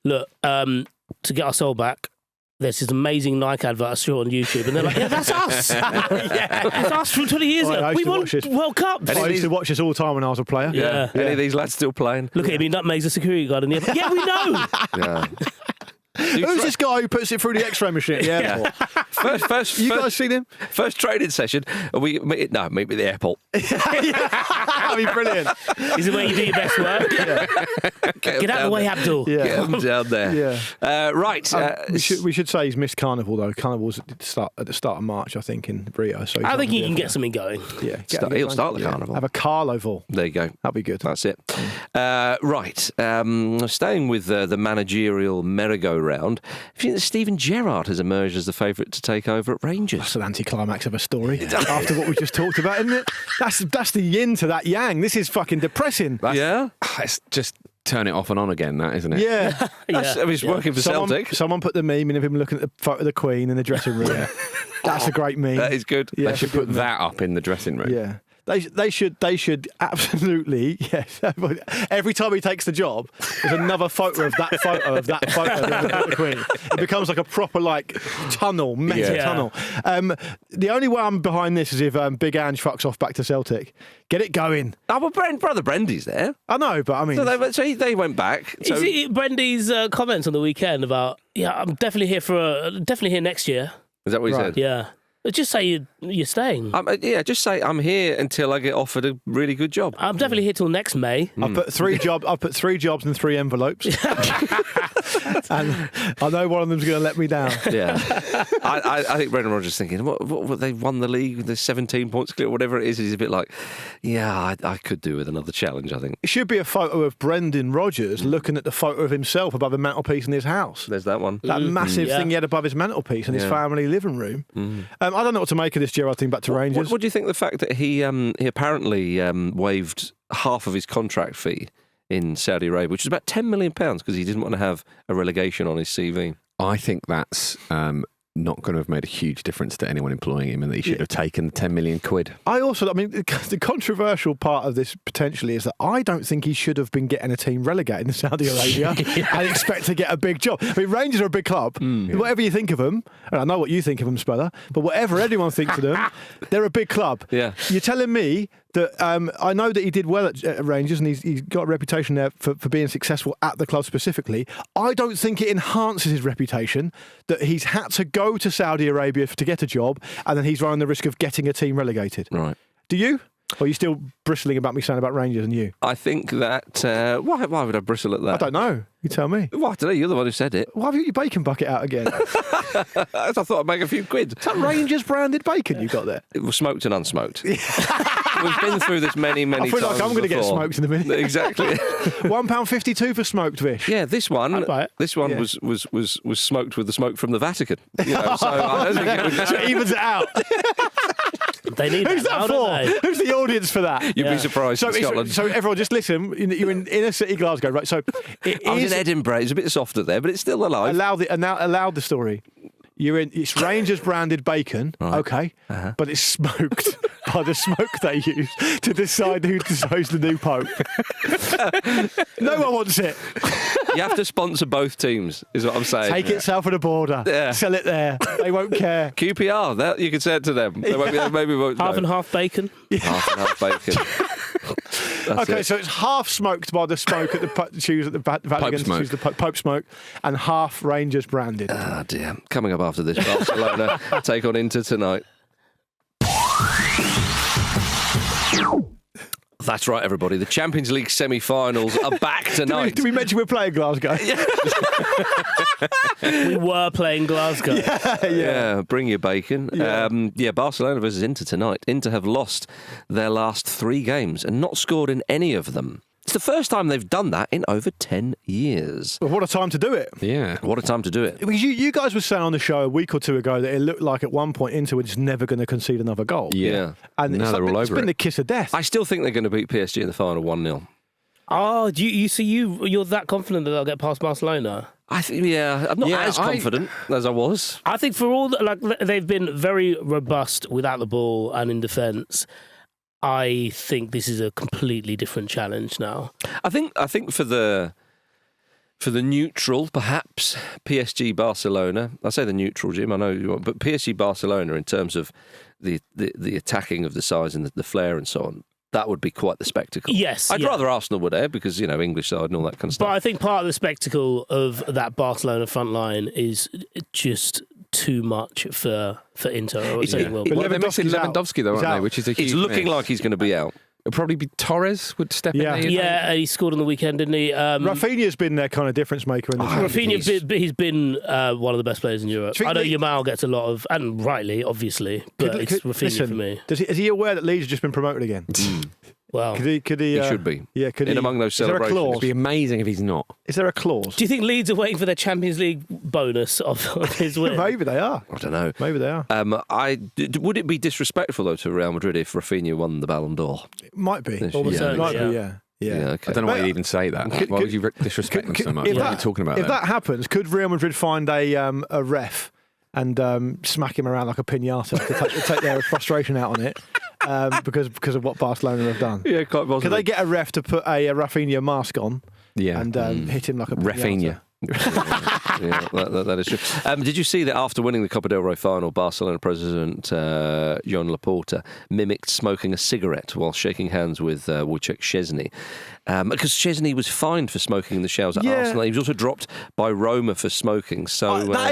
look, to get our soul back, there's this amazing Nike advert I saw on YouTube, and they're like, yeah, that's us. That's us from 20 years ago. We won World Cup. I used to watch this all the time when I was a player. Yeah. Any of these lads still playing? Look at him, he nutmegs a security guard in the airport. Yeah, we know. Yeah. Who's this guy who puts it through the X-ray machine at the airport? First, You guys seen him? first training session. Meet me at the airport. That'd be brilliant. Is it where you do your best work? Get out of the way, Abdul. Yeah. Get him down there. Yeah. Right. We should say he's missed Carnival, though. Carnival's at the start of March, I think, in Rio. So I think he can get something going. Yeah, He'll start the carnival. Have a Carnival. There you go. That'd be good. That's it. Right. Staying with the managerial merry-go-round, I think that Steven Gerrard has emerged as the favourite to take over at Rangers. That's an anticlimax of a story after what we just talked about, isn't it? That's the yin to that yang. This is fucking depressing. Yeah? It's just turn it off and on again, that, isn't it? Yeah. I mean, it's working for Celtic. Someone put the meme in of him looking at the photo of the Queen in the dressing room. That's a great meme. That is good. Yeah, They should put that up in the dressing room. Yeah. They should absolutely, yes. Every time he takes the job, there's another photo of that photo of that photo of the Queen. It becomes like a proper tunnel, meta tunnel. The only way I'm behind this is if Big Ange fucks off back to Celtic. Get it going. Oh, well, brother Brendy's there. I know, but I mean, So they went back. So You see Brendy's comments on the weekend about, I'm definitely here next year. is that what he said? Yeah. Just say you're staying. Just say I'm here until I get offered a really good job. I'm definitely here till next May. I've put 3 jobs in 3 envelopes, and I know one of them's going to let me down. Yeah, I think Brendan Rodgers thinking, what they won the league, the 17 points clear, whatever it is. He's a bit like, I could do with another challenge. I think It should be a photo of Brendan Rodgers looking at the photo of himself above the mantelpiece in his house. there's that one. That massive thing he had above his mantelpiece in his family living room. I don't know what to make of this Gerrard thing back to Rangers. What do you think the fact that he apparently waived half of his contract fee in Saudi Arabia, which is about £10 million, because he didn't want to have a relegation on his CV? I think that's not going to have made a huge difference to anyone employing him, and that he should have taken the 10 million quid. The controversial part of this potentially is that I don't think he should have been getting a team relegated in Saudi Arabia and expect to get a big job. I mean, Rangers are a big club. Whatever you think of them, and I know what you think of them, Speller, but whatever anyone thinks of them, they're a big club. Yeah. You're telling me that I know that he did well at Rangers and he's got a reputation there for being successful at the club specifically. I don't think it enhances his reputation that he's had to go to Saudi Arabia to get a job and then he's running the risk of getting a team relegated. Right. Do you? Or are you still bristling about me saying about Rangers and you? I think that why would I bristle at that? I don't know. You tell me. Well, I don't know. You're the one who said it. Why have you got your bacon bucket out again? I thought I'd make a few quid. Is that Rangers branded bacon you got there? It was smoked and unsmoked. We've been through this many I feel times. like I'm going to get before. smoked in a minute. Exactly. £1.52 for smoked fish. Yeah, this one Yeah. was smoked with the smoke from the Vatican. So I don't think it would So it evens it out. They need Who's that now, that don't for? they? Who's the audience for that? You'd be surprised in Scotland. So everyone, just listen. You're in inner city Glasgow, right? So it I was is in Edinburgh. It's a bit softer there, but it's still alive. allow the story. It's Rangers branded bacon, okay, but it's smoked by the smoke they use to decide who decides the new pope. No one wants it. You have to sponsor both teams, is what I'm saying. Take it south of the border. Yeah. Sell it there. They won't care. QPR, you can say it to them. They maybe won't Half know. and half bacon. Half and half bacon. That's Okay, it. so it's half smoked by the smoke at the Vatican, smoke. choose the Pope smoke, and half Rangers branded. Ah, dear. Coming up after this, Barcelona take on Inter tonight. That's right, everybody. The Champions League semi-finals are back tonight. Did we mention we're playing Glasgow? We were playing Glasgow. Yeah, bring your bacon. Yeah. Barcelona versus Inter tonight. Inter have lost their last 3 games and not scored in any of them. It's the first time they've done that in over 10 years. Well, what a time to do it. Yeah. What a time to do it. Because you guys were saying on the show a week or two ago that it looked like at one point Inter were just never going to concede another goal. Yeah. And Now they're all it's over been it. the kiss of death. I still think they're going to beat PSG in the final 1-0. Oh, you're that confident that they'll get past Barcelona? I'm not as confident as I was. I think for all they've been very robust without the ball and in defence. I think this is a completely different challenge now. I think for the neutral, perhaps PSG Barcelona. I say the neutral, Jim. I know you want, but PSG Barcelona in terms of the attacking of the size and the flair and so on. That would be quite the spectacle. Yes, I'd rather Arsenal were there because English side and all that kind of stuff. But I think part of the spectacle of that Barcelona front line is just too much for Inter. Or saying, Well, they're missing Lewandowski though, aren't they? Which is a huge It's looking miss. like he's going to be out. It'll probably be Torres would step in there. Yeah, he scored on the weekend, didn't he? Rafinha's been their kind of difference maker in the team. Rafinha, he's been one of the best players in Europe. I know Yamal gets a lot of, and rightly, obviously, but it's Rafinha for me. Is he aware that Leeds have just been promoted again? Well, Could he? He should be. Yeah, could he? Among those is there a celebrations. clause? It'd be amazing if he's not. Is there a clause? do you think Leeds are waiting for their Champions League bonus of his win? Maybe they are. I don't know. Maybe they are. Would it be disrespectful though to Real Madrid if Rafinha won the Ballon d'Or? It might be. This Almost year? certainly, Might be. yeah. Yeah. Okay. I don't know why you'd even say that. Why would you disrespect them so much? If What are you talking about If there? that happens, could Real Madrid find a ref and smack him around like a piñata to take their frustration out on it? because of what Barcelona have done. Yeah, quite possibly. Can they get a ref to put a Rafinha mask on? Yeah. And hit him like a Rafinha. Yeah, that is true. Did you see that after winning the Copa del Rey final, Barcelona president Joan Laporta mimicked smoking a cigarette while shaking hands with Wojciech Szczesny? Because Szczesny was fined for smoking in the showers at Arsenal. He was also dropped by Roma for smoking. So that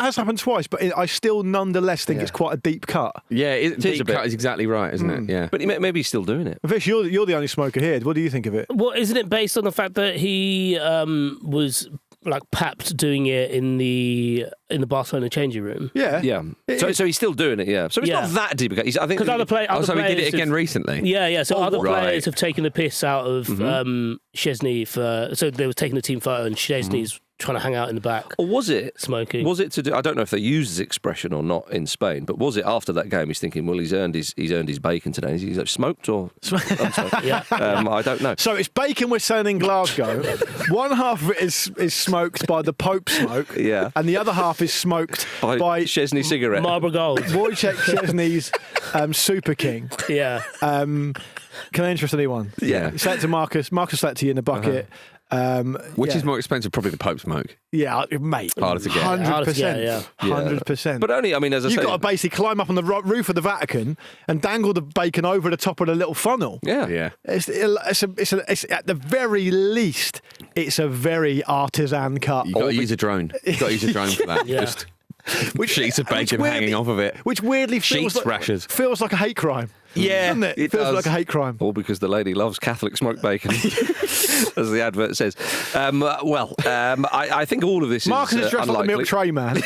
has happened twice, but I still nonetheless think it's quite a deep cut. Yeah, is a bit. cut is exactly right, isn't it? Yeah. But maybe he's still doing it. Vish, you're the only smoker here. What do you think of it? Well, isn't it based on the fact that he was like papped doing it in the Barcelona changing room? Yeah. Yeah. So he's still doing it, yeah. So it's not that deep. I think because other players. So he did it again recently? Yeah. So other right. players have taken the piss out of Szczesny so they were taking the team photo and Szczesny's trying to hang out in the back. Or was it smoking? Was it to do? I don't know if they used this expression or not in Spain, but was it after that game? He's thinking, well, he's earned his bacon today. He's like, smoked or Yeah. I don't know. So it's bacon we're selling in Glasgow. One half of it is smoked by the Pope smoke, and the other half is smoked by Szczesny cigarette. Marlboro Gold. Wojciech Szczesny's Super King. Yeah. Can I interest anyone? Yeah. Say it to Marcus. Marcus sat to you in the bucket. Which is more expensive? Probably the Pope smoke. Yeah, mate. Harder to get. 100%. 100%. But only, I mean, as I say, You've got to basically climb up on the roof of the Vatican and dangle the bacon over the top of the little funnel. Yeah. It's at the very least, it's a very artisan cut. You've got to use a drone. You've got to use a drone for that. Yeah. Just sheets of bacon hanging off of it. Which weirdly feels like a hate crime. Yeah, doesn't it? It feels like a hate crime. All because the lady loves Catholic smoked bacon, as the advert says. I think all of this Marcus is is dressed like a unlikely. milk tray man.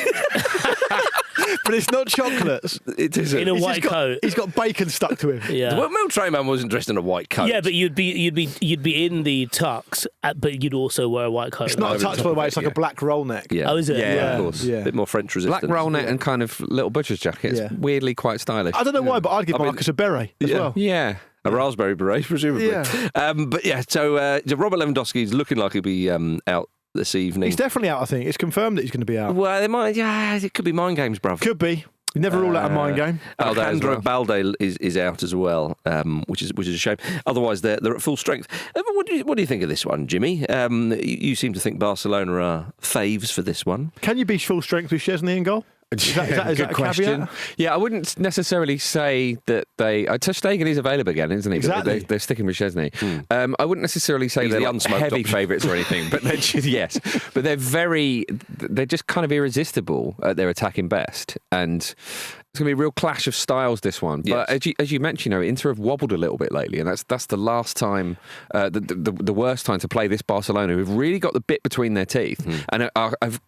But it's not chocolates. It isn't. In a white coat. He's got bacon stuck to him. Yeah. Well, Milk Tray Man wasn't dressed in a white coat. Yeah, but you'd be in the tux, but you'd also wear a white coat. It's not a tux, by the way. It's like a black roll neck. Yeah. Oh, is it? Yeah, of course. Yeah. A bit more French resistance. Black roll net and kind of little butcher's jacket. It's weirdly quite stylish. I don't know why, but I'd give Marcus a beret as well. Yeah. A raspberry beret, presumably. Yeah. But yeah, so Robert Lewandowski is looking like he'll be out this evening. He's definitely out, I think. It's confirmed that he's going to be out. Well, it could be mind games, bruv. Could be. You never rule out a mind game. Alejandro Balde is out as well, which is a shame. Otherwise, they're at full strength. What do you think of this one, Jimmy? You seem to think Barcelona are faves for this one. Can you be full strength with Szczesny in goal? Is that Good a question. caveat? Yeah, I wouldn't necessarily say that they. Ter Stegen is available again, isn't he? Exactly. They're sticking with Szczesny. I wouldn't necessarily say He's they're the like unsmoked heavy option. favourites or anything, but they're just, but they're just kind of irresistible at their attacking best, and it's going to be a real clash of styles, this one. Yes. But as you mentioned, Inter have wobbled a little bit lately, and that's the last time, the worst time to play this Barcelona, who've really got the bit between their teeth, and I've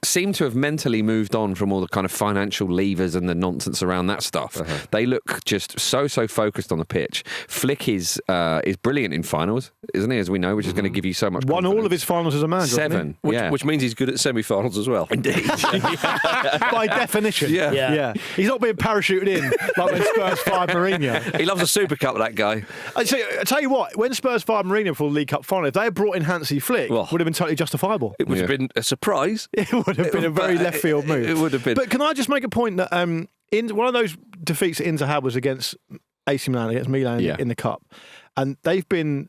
seem to have mentally moved on from all the kind of financial levers and the nonsense around that stuff. They look just so focused on the pitch. Flick is brilliant in finals, isn't he? As we know, which is going to give you so much. Won confidence. all of his finals as a manager. 7, Which means he's good at semi-finals as well. indeed. By definition. Yeah. He's not being parachuted in like when Spurs fired Mourinho. He loves a Super Cup, that guy. I tell you what, when Spurs fired Mourinho for the League Cup final, if they had brought in Hansi Flick, Well, would have been totally justifiable. It would have been a surprise. It would have been a very left field move. It would have been. But can I just make a point that in one of those defeats that Inter had was against AC Milan, against Milan in the Cup, and they've been.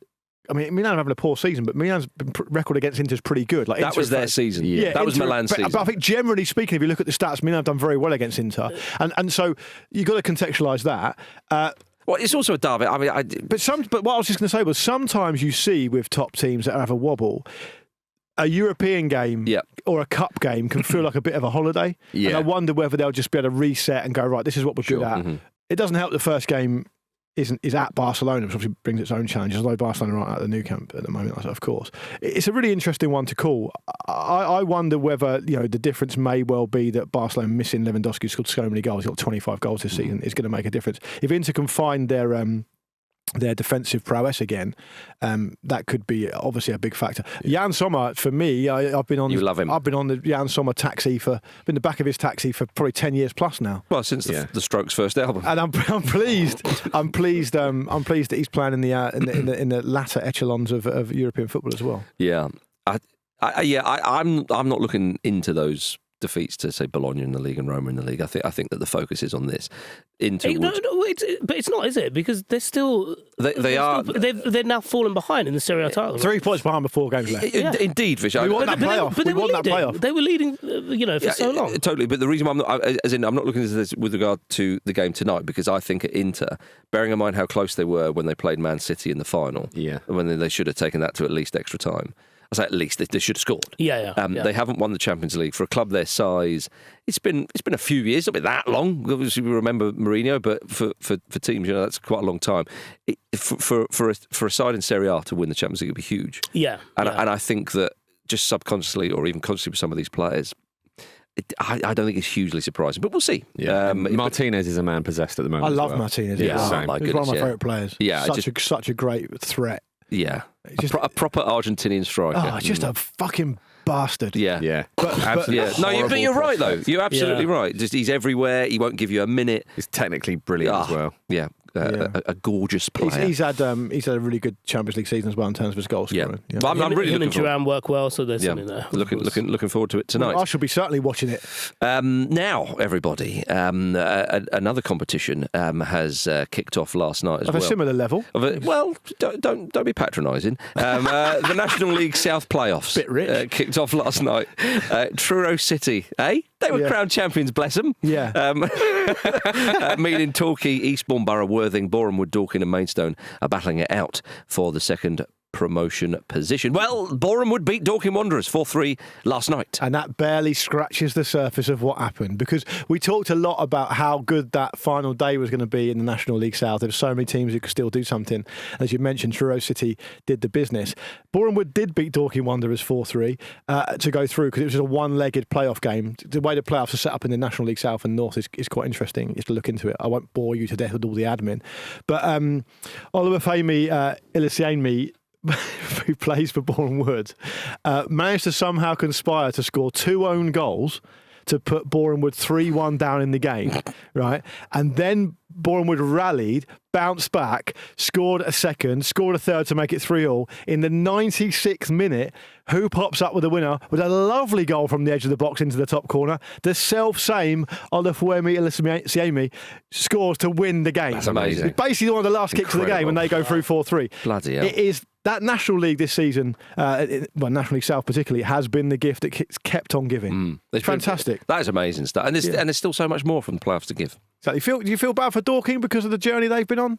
I mean, Milan are having a poor season, but Milan's record against Inter is pretty good. Like that Inter was their season. Yeah, that was Inter- Milan's but, season. But I think generally speaking, if you look at the stats, Milan have done very well against Inter, and so you've got to contextualise that. Well, it's also a derby. I mean, But what I was just going to say was sometimes you see with top teams that have a wobble, a European game or a cup game can feel like a bit of a holiday. Yeah. And I wonder whether they'll just be able to reset and go, right, this is what we're good at. It doesn't help the first game is at Barcelona, which obviously brings its own challenges, although Barcelona aren't at the new camp at the moment, of course. It's a really interesting one to call. I wonder whether, the difference may well be that Barcelona missing Lewandowski, who scored so many goals, he's got 25 goals this season, is going to make a difference. If Inter can find their defensive prowess again, that could be obviously a big factor. Jan Sommer, for me, I've been on. You love him. I've been on the Jan Sommer taxi been the back of his taxi for probably 10 years plus now. well, since the Strokes' first album. And I'm pleased. I'm pleased that he's playing in the latter echelons of European football as well. Yeah, I'm not looking into those defeats to, say, Bologna in the league and Roma in the league. I think that the focus is on this. Inter, but it's not, is it? Because they're still they're now falling behind in the Serie A title. 3 points behind with 4 games left. Indeed, Vish. We want that playoff. But we want that playoff. They were leading, for so long. Totally. But the reason why I'm not looking at this with regard to the game tonight, because I think at Inter, bearing in mind how close they were when they played Man City in the final, when they should have taken that to at least extra time. I say at least they should have scored. Yeah. They haven't won the Champions League for a club their size. It's been a few years, not been that long. Obviously, we remember Mourinho, but for teams, that's quite a long time. For a side in Serie A to win the Champions League would be huge. Yeah, and I think that just subconsciously or even consciously with some of these players, I don't think it's hugely surprising, but we'll see. Yeah. Martinez is a man possessed at the moment. I love Martinez. Yeah, he's one of my favourite players. Yeah, such a great threat. Yeah, a proper Argentinian striker. Oh, just a fucking bastard. Yeah. But absolutely. But you're right though. You're absolutely right. Just he's everywhere. He won't give you a minute. He's technically brilliant as well. Yeah. A gorgeous player. He's had a really good Champions League season as well in terms of his goal scoring. Yeah. I'm really him looking and Duran work well, so there's something there. Looking forward to it tonight. Well, I shall be certainly watching it. Now, everybody, another competition has kicked off last night as well. Of a similar level. Don't be patronising. The National League South playoffs Bit rich. kicked off last night. Truro City, they were crowned champions, bless them. Yeah. Meaning Torquay, Eastbourne Borough, Worthing, Borehamwood, Dorking and Maidstone are battling it out for the second promotion position. Well, Borehamwood beat Dorking Wanderers 4-3 last night. And that barely scratches the surface of what happened, because we talked a lot about how good that final day was going to be in the National League South. There were so many teams who could still do something. As you mentioned, Truro City did the business. Borehamwood did beat Dorking Wanderers 4-3 to go through, because it was a one-legged playoff game. The way the playoffs are set up in the National League South and North is quite interesting. You have to look into it. I won't bore you to death with all the admin. But Oluwafemi Ilesiemi, who plays for Borehamwood, managed to somehow conspire to score 2 own goals to put Borehamwood 3-1 down in the game, right? And then Borehamwood rallied, bounced back, scored a second, scored a third to make it 3-3. In the 96th minute, who pops up with the winner with a lovely goal from the edge of the box into the top corner? The self-same Oluwafemi Ilesiemi scores to win the game. That's amazing. It's basically one of the last kicks of the game when they go through 4-3. Bloody hell. It is. That National League this season, National League South particularly, has been the gift that it's kept on giving. It's fantastic. That is amazing stuff. And there's still so much more from the playoffs to give. Exactly. Do you feel bad for Dorking because of the journey they've been on?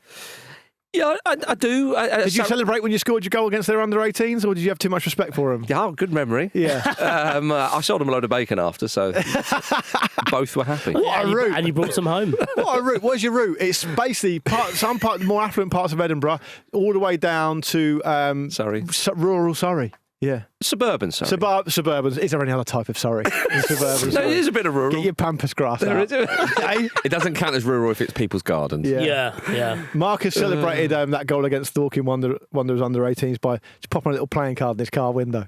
Yeah, I do. Did you celebrate when you scored your goal against their under-18s, or did you have too much respect for them? Yeah, good memory. Yeah. I sold them a load of bacon after, so both were happy. What a route. And you brought some home. What a route. Where's your route? It's basically the more affluent parts of Edinburgh, all the way down to Surrey. Rural Surrey. Yeah. Suburban Surrey. Suburban. Is there any other type of Surrey? Suburban. No, it is a bit of rural. Get your pampas grass out. It doesn't count as rural if it's people's gardens. Yeah. Marcus celebrated that goal against Dorking Wanderers under-18s by just popping a little playing card in his car window.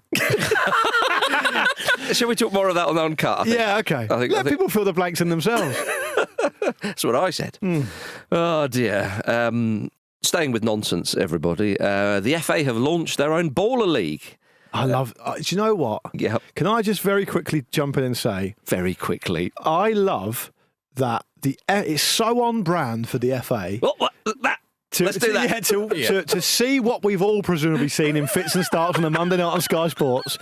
Shall we talk more of that on the uncut? Yeah, okay. Let people fill the blanks in themselves. That's what I said. Oh, dear. Staying with nonsense, everybody. The FA have launched their own baller league. I love. Do you know what? Yeah. Can I just very quickly jump in and say, very quickly, I love that it's so on brand for the FA. Let's do that. To see what we've all presumably seen in fits and starts on a Monday night on Sky Sports,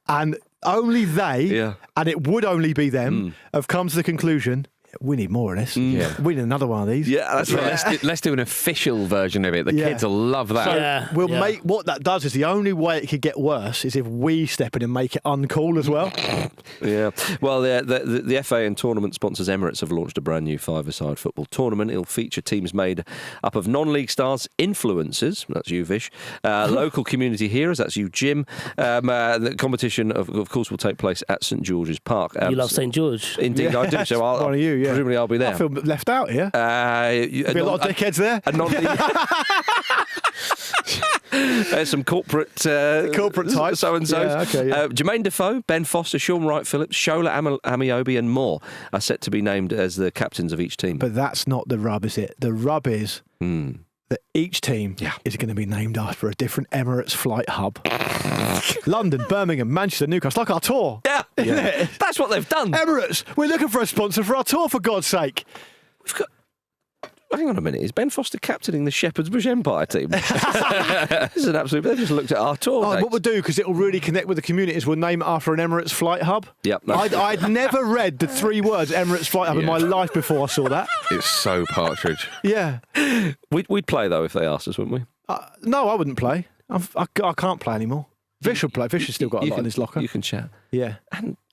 and only they, and it would only be them, have come to the conclusion, we need more of this. We need another one of these. Yeah, that's right. Let's do an official version of it. The kids will love that. So we'll make what that does is the only way it could get worse is if we step in and make it uncool as well. Yeah. Well, the FA and tournament sponsors Emirates have launched a brand new 5-a-side football tournament. It'll feature teams made up of non-league stars, influencers, that's you, Vish, local community heroes, that's you, Jim. The competition, of course, will take place at St George's Park. You love St George. Indeed, I do. So one of you. Presumably I'll be there. I feel left out here. There'll be a lot of dickheads there. There's some corporate types. So-and-sos. Yeah, okay, yeah. Jermaine Defoe, Ben Foster, Sean Wright-Phillips, Shola Amiobi and more are set to be named as the captains of each team. But that's not the rub, is it? The rub is that each team is going to be named after a different Emirates flight hub. London, Birmingham, Manchester, Newcastle, like our tour. Yeah. Yeah. That's what they've done. Emirates, we're looking for a sponsor for our tour, for God's sake. We've got. Hang on a minute. Is Ben Foster captaining the Shepherd's Bush Empire team? This is an absolute. They just looked at our tour. What we'll do, because it'll really connect with the community, is we'll name it after an Emirates flight hub. Yep. I'd never read the 3 words Emirates flight hub in my life before I saw that. It's so Partridge. Yeah. We'd play though if they asked us, wouldn't we? No, I wouldn't play. I can't play anymore. Vish will play. Vish has still got a lot in his locker. You can chat. Yeah.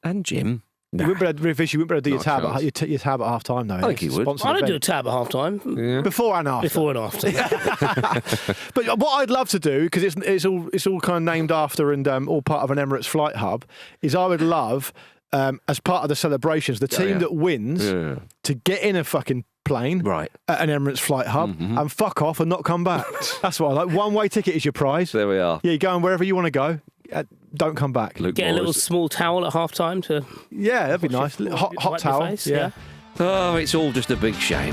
And Jim. You wouldn't be able to do your Not a tab, chance. your tab at half time, though. I think he would. I don't do a tab at half time. Yeah. Before and after. Before and after. But what I'd love to do, because it's all kind of named after and all part of an Emirates flight hub, is I would love, as part of the celebrations, the team that wins to get in a fucking plane Right. at an Emirates flight hub and fuck off and not come back. That's what I like. One-way ticket is your prize. There we are. Yeah, you're going wherever you want to go. Don't come back. Luke Get a little Morris. small towel at half time to Yeah, that'd be nice. Hot wipe your towel. face, Yeah. Oh, it's all just a big shame.